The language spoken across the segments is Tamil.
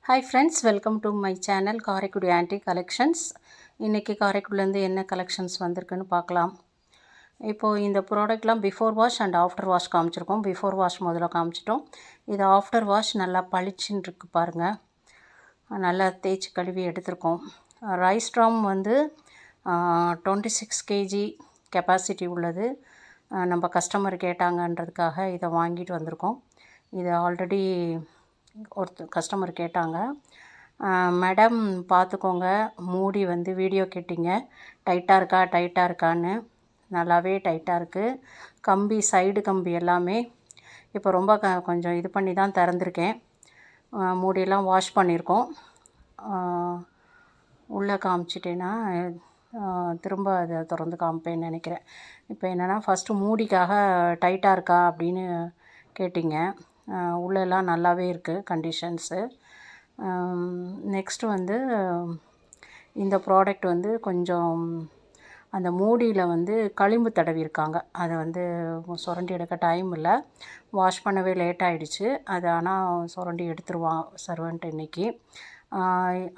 Hi friends, welcome to my channel Karaikudi aunty collections. இன்றைக்கி காரைக்குடிலேருந்து என்ன கலெக்ஷன்ஸ் வந்திருக்குன்னு பார்க்கலாம். இப்போது இந்த ப்ராடக்ட்லாம் before wash and after wash காமிச்சிருக்கோம். பிஃபோர் வாஷ் முதல்ல காமிச்சிட்டோம். இது ஆஃப்டர் வாஷ் நல்லா பளிச்சுன்னு இருக்குது பாருங்கள். நல்லா தேய்ச்சி கழுவி எடுத்திருக்கோம். ரைஸ் ட்ரம் வந்து 26 kg கெப்பாசிட்டி உள்ளது. நம்ம கஸ்டமர் கேட்டாங்கன்றதுக்காக இதை வாங்கிட்டு வந்திருக்கோம். இது ஆல்ரெடி கஸ்டமர் கேட்டாங்க, மேடம் பார்த்துக்கோங்க, மூடி வந்து வீடியோ கேட்டிங்க டைட்டாக இருக்கான்னு. நல்லாவே டைட்டாக இருக்குது. கம்பி, சைடு கம்பி எல்லாமே இப்போ ரொம்ப கொஞ்சம் இது பண்ணி தான் திறந்துருக்கேன். மூடியெல்லாம் வாஷ் பண்ணியிருக்கோம். உள்ளே காமிச்சிட்டேன்னா திரும்ப அதை திறந்து காமிப்பேன்னு நினைக்கிறேன். இப்போ என்னென்னா, ஃபஸ்ட்டு மூடிக்காக டைட்டாக இருக்கா அப்படின்னு கேட்டிங்க. உள்ளெல்லாம் நல்லாவே இருக்குது கண்டிஷன்ஸு. நெக்ஸ்ட்டு வந்து இந்த ப்ராடக்ட் வந்து கொஞ்சம் அந்த மூடியில் வந்து களிம்பு தடவிருக்காங்க. அதை வந்து சுரண்டி எடுக்க டைம் இல்லை, வாஷ் பண்ணவே லேட் ஆகிடுச்சு. அது ஆனால் சுரண்டி எடுத்துருவான் சர்வெண்ட் இன்றைக்கி.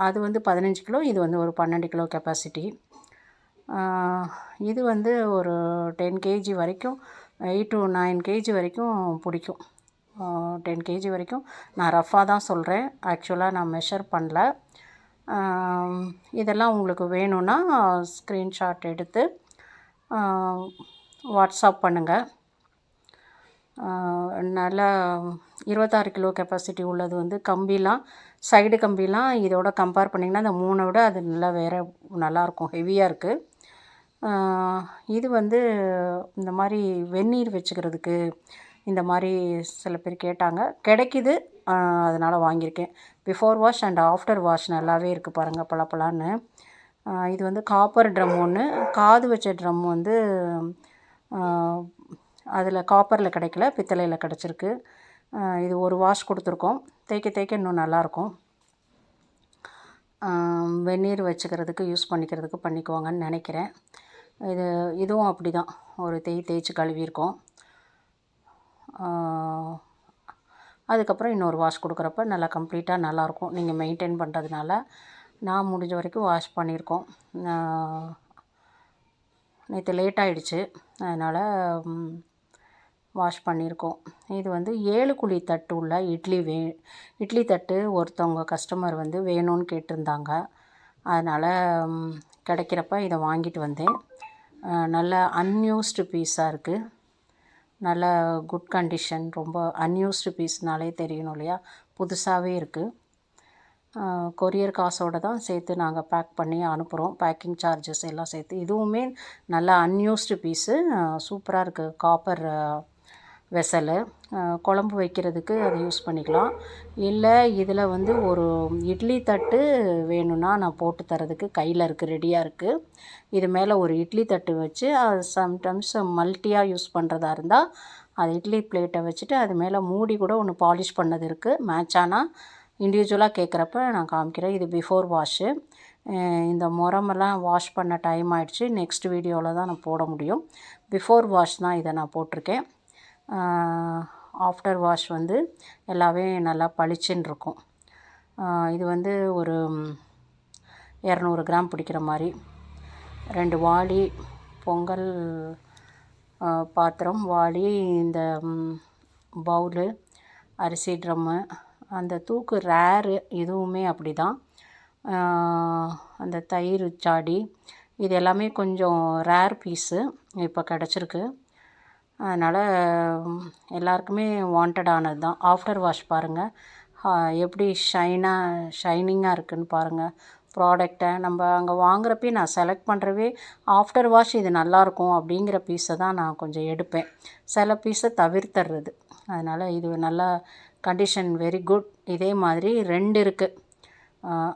அது வந்து 15 கிலோ, இது வந்து ஒரு 12 கிலோ கெப்பாசிட்டி. இது வந்து ஒரு 10 kg வரைக்கும், 8 to 9 kg வரைக்கும் பிடிக்கும். 10 kg வரைக்கும். நான் ரஃபாக தான் சொல்கிறேன், ஆக்சுவலாக நான் மெஷர் பண்ணல. இதெல்லாம் உங்களுக்கு வேணும்னா ஸ்க்ரீன்ஷாட் எடுத்து வாட்ஸ்அப் பண்ணுங்கள். நல்லா 26 கிலோ கெப்பாசிட்டி உள்ளது வந்து கம்பிலாம், சைடு கம்பிலாம் இதோட கம்பேர் பண்ணிங்கன்னா இந்த 3 விட அது நல்லா வேறு நல்லாயிருக்கும், ஹெவியாக இருக்குது. இது வந்து இந்த மாதிரி வெந்நீர் வச்சுக்கிறதுக்கு இந்த மாதிரி சில பேர் கேட்டாங்க, கிடைக்கிது, அதனால் வாங்கியிருக்கேன். Before wash and after wash நல்லாவே இருக்குது பாருங்கள், பளபளன்னு. இது வந்து காப்பர் ட்ரம் ஒன்று, காது வச்ச ட்ரம் வந்து அதில் காப்பரில் கிடைக்கல, பித்தளையில் கிடச்சிருக்கு. இது ஒரு வாஷ் கொடுத்துருக்கோம். தேய்க்க இன்னும் நல்லாயிருக்கும். வெந்நீர் வச்சுக்கிறதுக்கு யூஸ் பண்ணிக்குவாங்கன்னு நினைக்கிறேன். இதுவும் அப்படி தான், ஒரு தேய்ச்சி கழுவியிருக்கோம். அதுக்கப்புறம் இன்னொரு வாஷ் கொடுக்குறப்ப நல்லா கம்ப்ளீட்டாக நல்லாயிருக்கும். நீங்கள் மெயின்டைன் பண்ணுறதுனால நான் முடிஞ்ச வரைக்கும் வாஷ் பண்ணியிருக்கோம். நேற்று லேட் ஆகிடுச்சு, அதனால் வாஷ் பண்ணியிருக்கோம். இது வந்து 7 குழி தட்டு உள்ள இட்லி தட்டு ஒருத்தவங்க கஸ்டமர் வந்து வேணும்னு கேட்டிருந்தாங்க. அதனால் கிடைக்கிறப்ப இதை வாங்கிட்டு வந்தேன். நல்ல அன்யூஸ்டு பீஸாக இருக்குது. நல்ல குட் கண்டிஷன். ரொம்ப அன்யூஸ்டு பீஸ்னாலே தெரியணும் இல்லையா, புதுசாகவே இருக்குது. கொரியர் காசோடு தான் சேர்த்து நாங்கள் பேக் பண்ணி அனுப்புகிறோம், பேக்கிங் சார்ஜஸ் எல்லாம் சேர்த்து. இதுவுமே நல்ல அன்யூஸ்டு பீஸு, சூப்பராக இருக்குது. காப்பர் வெசலு, குழம்பு வைக்கிறதுக்கு அதை யூஸ் பண்ணிக்கலாம். இல்லை இதில் வந்து ஒரு இட்லி தட்டு வேணும்னா நான் போட்டு தரதுக்கு கையில் இருக்குது, ரெடியாக இருக்குது. இது மேலே ஒரு இட்லி தட்டு வச்சு, அது சம்டைம்ஸ் மல்டியாக யூஸ் பண்ணுறதா இருந்தால் அது இட்லி பிளேட்டை வச்சுட்டு அது மேலே மூடி கூட ஒன்று பாலிஷ் பண்ணது இருக்குது. மேட்ச் ஆனால் இண்டிவிஜுவலாக கேட்குறப்ப நான் காமிக்கிறேன். இது பிஃபோர் வாஷு. இந்த முறமெல்லாம் வாஷ் பண்ண டைம் ஆகிடுச்சு, நெக்ஸ்ட் வீடியோவில் தான் நான் போட முடியும். பிஃபோர் வாஷ் தான் இதை நான் போட்டிருக்கேன். ஆஃப்டர் வாஷ் வந்து எல்லாமே நல்லா பளிச்சுன்னு இருக்கும். இது வந்து ஒரு 200 கிராம் பிடிக்கிற மாதிரி. 2 வாளி, பொங்கல் பாத்திரம், வாளி, இந்த பவுலு, அரிசி ட்ரம்மு, அந்த தூக்கு ரேரு இதுவுமே அப்படி தான். அந்த தயிர் சாடி இது எல்லாமே கொஞ்சம் ரேர் பீஸு இப்போ கிடச்சிருக்கு. அதனால் எல்லாருக்குமே வாண்டடானது தான். ஆஃப்டர் வாஷ் பாருங்கள் எப்படி ஷைனிங்காக இருக்குதுன்னு பாருங்கள். ப்ராடக்டை நம்ம அங்கே வாங்குறப்பே நான் செலக்ட் பண்ணுறவே ஆஃப்டர் வாஷ் இது நல்லாயிருக்கும் அப்படிங்கிற பீஸை தான் நான் கொஞ்சம் எடுப்பேன், சில பீஸை தவிர்த்துறது. அதனால் இது நல்லா கண்டிஷன் வெரி குட். இதே மாதிரி 2 இருக்குது,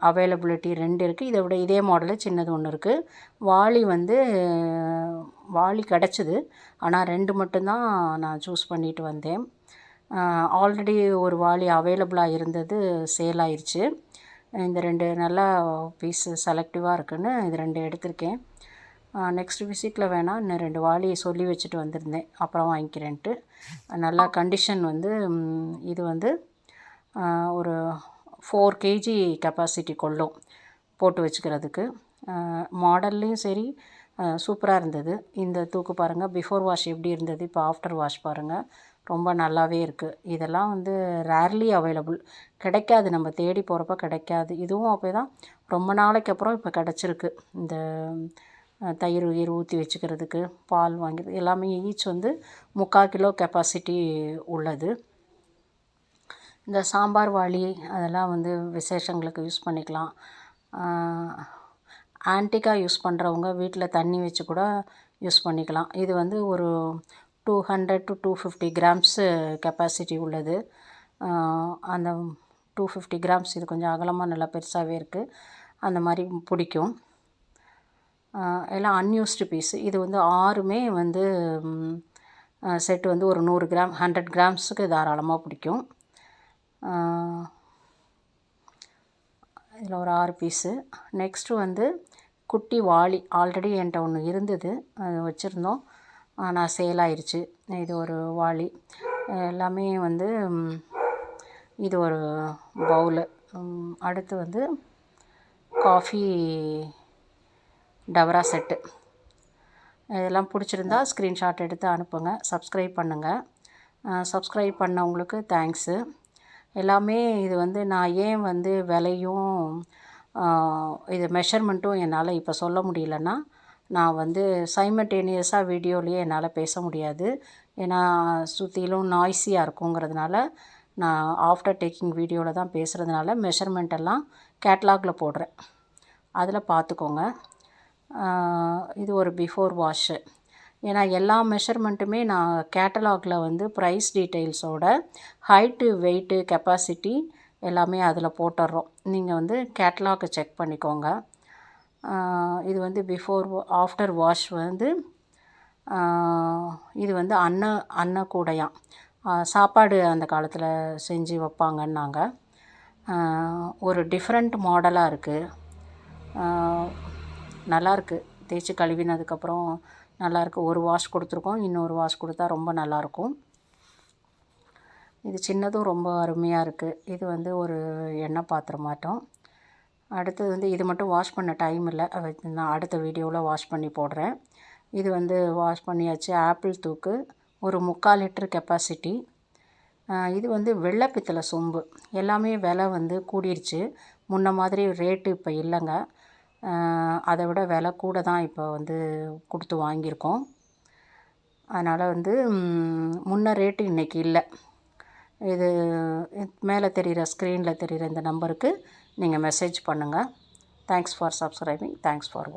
அவைலபிலிட்டி 2 இருக்குது. இதை விட இதே மாடலு சின்னது ஒன்று இருக்குது. வாளி கிடச்சிது, ஆனால் 2 மட்டும்தான் நான் சூஸ் பண்ணிட்டு வந்தேன். ஆல்ரெடி ஒரு வாளி அவைலபிளாக இருந்தது, சேல் ஆயிடுச்சு. இந்த 2 நல்லா பீஸு செலக்டிவாக இருக்குதுன்னு இது 2 எடுத்திருக்கேன். நெக்ஸ்ட் விசிட்டில் வேணால் இன்னும் 2 வாளி சொல்லி வச்சுட்டு வந்திருந்தேன், அப்புறம் வாங்கிக்கிறேன்ட்டு. நல்லா கண்டிஷன் வந்து இது வந்து ஒரு 4 கேஜி கெப்பாசிட்டி கொள்ளும் போட்டு வச்சுக்கிறதுக்கு. மாடல்லையும் சரி சூப்பராக இருந்தது. இந்த தூக்கு பாருங்கள், பிஃபோர் வாஷ் எப்படி இருந்தது, இப்போ ஆஃப்டர் வாஷ் பாருங்கள், ரொம்ப நல்லாவே இருக்குது. இதெல்லாம் வந்து ரேர்லி அவைலபிள், கிடைக்காது, நம்ம தேடி போகிறப்ப கிடைக்காது. இதுவும் அப்போ தான் ரொம்ப நாளைக்கு அப்புறம் இப்போ கிடச்சிருக்கு. இந்த தயிர் ஊற்றி வச்சுக்கிறதுக்கு, பால் வாங்கி எல்லாமே ஈச் வந்து 3/4 கிலோ கெப்பாசிட்டி உள்ளது. இந்த சாம்பார் வாளி அதெல்லாம் வந்து விசேஷங்களுக்கு யூஸ் பண்ணிக்கலாம். ஆன்டிக்காக யூஸ் பண்ணுறவங்க வீட்டில் தண்ணி வச்சு கூட யூஸ் பண்ணிக்கலாம். இது வந்து ஒரு 200 to 250 கிராம்ஸு கெப்பாசிட்டி உள்ளது. அந்த 250 கிராம்ஸ் இது கொஞ்சம் அகலமாக நல்லா பெருசாகவே இருக்குது. அந்த மாதிரி பிடிக்கும். எல்லாம் அன்யூஸ்டு பீஸு. இது வந்து 6மே வந்து செட்டு வந்து ஒரு 100 கிராம் 100 கிராம்ஸுக்கு தாராளமாக பிடிக்கும். இதில் ஒரு 6 பீஸு. நெக்ஸ்ட்டு வந்து குட்டி வாளி ஆல்ரெடி என்கிட்ட ஒன்று இருந்தது, அது வச்சுருந்தோம், ஆனால் சேல் ஆயிடுச்சு. இது ஒரு வாளி. எல்லாமே வந்து இது ஒரு பவுலு. அடுத்து வந்து காஃபி டவரா செட்டு. இதெல்லாம் பிடிச்சிருந்தா ஸ்க்ரீன்ஷாட் எடுத்து அனுப்புங்க. சப்ஸ்கிரைப் பண்ணுங்கள். சப்ஸ்கிரைப் பண்ணவங்களுக்கு தேங்க்ஸு. எல்லாமே இது வந்து நான் ஏன் வந்து விலையும் இது மெஷர்மெண்ட்டும் என்னால் இப்போ சொல்ல முடியலன்னா, நான் வந்து சைமல்டேனியஸாக வீடியோலேயே என்னால் பேச முடியாது. ஏன்னா சுற்றிலும் நாய்ஸியாக இருக்குங்கிறதுனால நான் ஆஃப்டர் டேக்கிங் வீடியோவில் தான் பேசுகிறதுனால மெஷர்மெண்ட் எல்லாம் கேட்லாகில் போடுறேன், அதில் பார்த்துக்கோங்க. இது ஒரு பிஃபோர் வாஷு. ஏன்னா எல்லா மெஷர்மெண்ட்டுமே நான் கேட்டலாகில் வந்து ப்ரைஸ் டீட்டெயில்ஸோட ஹைட்டு, வெயிட்டு, கெப்பாசிட்டி எல்லாமே அதில் போட்டுடுறோம். நீங்கள் வந்து கேட்டலாகை செக் பண்ணிக்கோங்க. இது வந்து பிஃபோர் ஆஃப்டர் வாஷ் வந்து இது வந்து அன்னக்கூடையாம். சாப்பாடு அந்த காலத்தில் செஞ்சு வைப்பாங்கன்னாங்க. ஒரு டிஃப்ரெண்ட் மாடலாக இருக்குது, நல்லாயிருக்கு. தேய்ச்சி கழுவினதுக்கப்புறம் நல்லாயிருக்கு. ஒரு வாஷ் கொடுத்துருக்கோம், இன்னொரு வாஷ் கொடுத்தா ரொம்ப நல்லாயிருக்கும். இது சின்னதும் ரொம்ப அருமையாக இருக்குது. இது வந்து ஒரு எண்ணெய் பாத்திரமாட்டம். அடுத்தது வந்து இது மட்டும் வாஷ் பண்ண டைம் இல்லை, நான் அடுத்த வீடியோவில் வாஷ் பண்ணி போடுறேன். இது வந்து வாஷ் பண்ணியாச்சு. ஆப்பிள் தூக்கு ஒரு 3/4 லிட்டர் கெப்பாசிட்டி. இது வந்து வெள்ளை பித்தளை சொம்பு. எல்லாமே விலை வந்து கூடிருச்சு, முன்ன மாதிரி ரேட்டு இப்போ இல்லைங்க. அதை விட விலை கூட தான் இப்போ வந்து கொடுத்து வாங்கியிருக்கோம். அதனால் வந்து முன்ன ரேட்டு இன்றைக்கி இல்லை. இது மேலே தெரிகிற ஸ்க்ரீனில் தெரிகிற இந்த நம்பருக்கு நீங்கள் மெசேஜ் பண்ணுங்கள். Thanks for subscribing. Thanks for